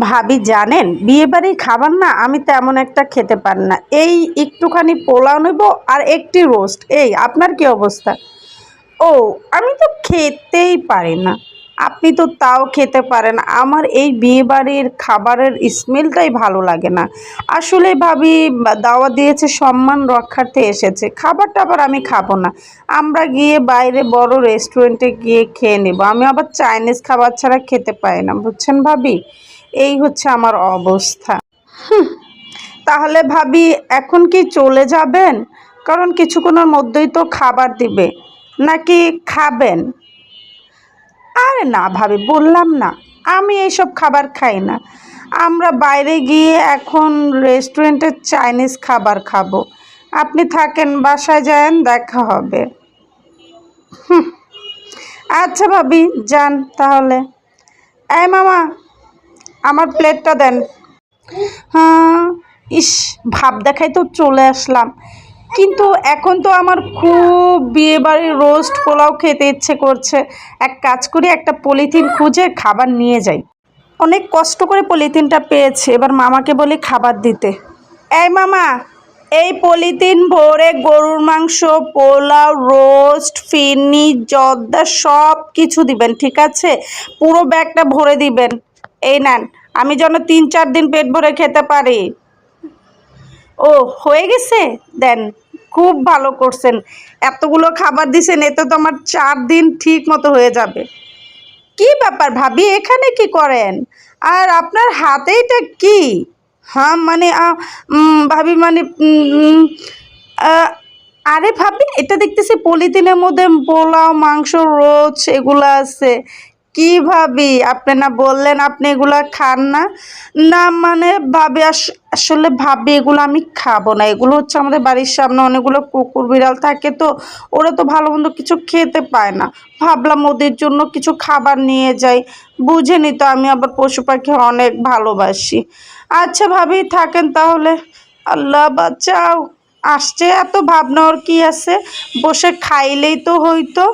ভাবি জানেন বিয়েবাড়ির খাবার না আমি তেমন একটা খেতে পারি না। এই একটুখানি পোলাও নেব আর একটি রোস্ট, এই আপনার কি অবস্থা? ও, আমি তো খেতেই পারি না। আপনি তো তাও খেতে পারেন, আমার এই বিয়েবাড়ির খাবারের স্মেলটাই ভালো লাগে না। আসলে ভাবি দাওয়াত দিয়েছে, সম্মান রক্ষার্থে এসেছে, খাবার টাবার আমি খাবো না। আমরা গিয়ে বাইরে বড় রেস্টুরেন্টে গিয়ে খেয়ে নেব। আমি আবার চাইনিজ খাবার ছাড়া খেতে পারি না, বুঝছেন ভাবি? এই হচ্ছে আমার অবস্থা। তাহলে ভাবি এখন কি চলে যাবেন? কারণ কিছুক্ষণের মধ্যেই তো খাবার দিবে। নাকি খাবেন? আরে না ভাবি, বললাম না আমি এইসব খাবার খাই না। আমরা বাইরে গিয়ে এখন রেস্টুরেন্টের চাইনিজ খাবার খাবো। আপনি থাকেন, বাসায় যায়েন, দেখা হবে। আচ্ছা ভাবি, যান তাহলে। এই মামা, আমার প্লেটটা দেন। হ্যাঁ, ইস, ভাব দেখাই তো চলে আসলাম। কিন্তু এখন তো আমার খুব বিয়েবাড়ির রোস্ট পোলাও খেতে ইচ্ছে করছে। এক কাজ করি, একটা পলিথিন খুঁজে খাবার নিয়ে যাই। অনেক কষ্ট করে পলিথিনটা পেয়েছি, এবার মামাকে বলি খাবার দিতে। এই মামা, এই পলিথিন ভরে গরুর মাংস, পোলাও, রোস্ট, ফিরনি, জর্দা সব কিছু দিবেন, ঠিক আছে? পুরো ব্যাগটা ভরে দিবেন। এই নেন, আমি যেন 3-4 দিন পেট ভরে খেতে পারি। ও, হয়ে গেছে? দেন, খুব ভালো করছেন। এতগুলো খাবার দিছেন, এতে তো আমার 4 দিন ঠিক মতো হয়ে যাবে। কি ব্যাপার ভাবি, এখানে কি করেন? আর আপনার হাতে এটা কি? হ্যাঁ মানে ভাবি মানে আহ, আরে ভাবি, এটা দেখতেছি পলিথিনের মধ্যে পোলাও, মাংস, রোস্ট এগুলো আছে। কি ভাবি, আপনি না বললেন আপনি এগুলা খান না? না মানে ভাবি, আসলে ভাবি এগুলো আমি খাবো না। এগুলো হচ্ছে আমাদের বাড়ির সামনে অনেকগুলো কুকুর বিড়াল থাকে, তো ওরা তো ভালো মন্দ কিছু খেতে পায় না। ভাবলাম ওদের জন্য কিছু খাবার নিয়ে যাই। বুঝেনি তো, আমি আবার পশু পাখি অনেক ভালোবাসি। আচ্ছা ভাবি, থাকেন তাহলে। আল্লাহ বাঁচাও। আসছে, এত ভাবনা ওর কি আছে, বসে খাইলেই তো হইতো।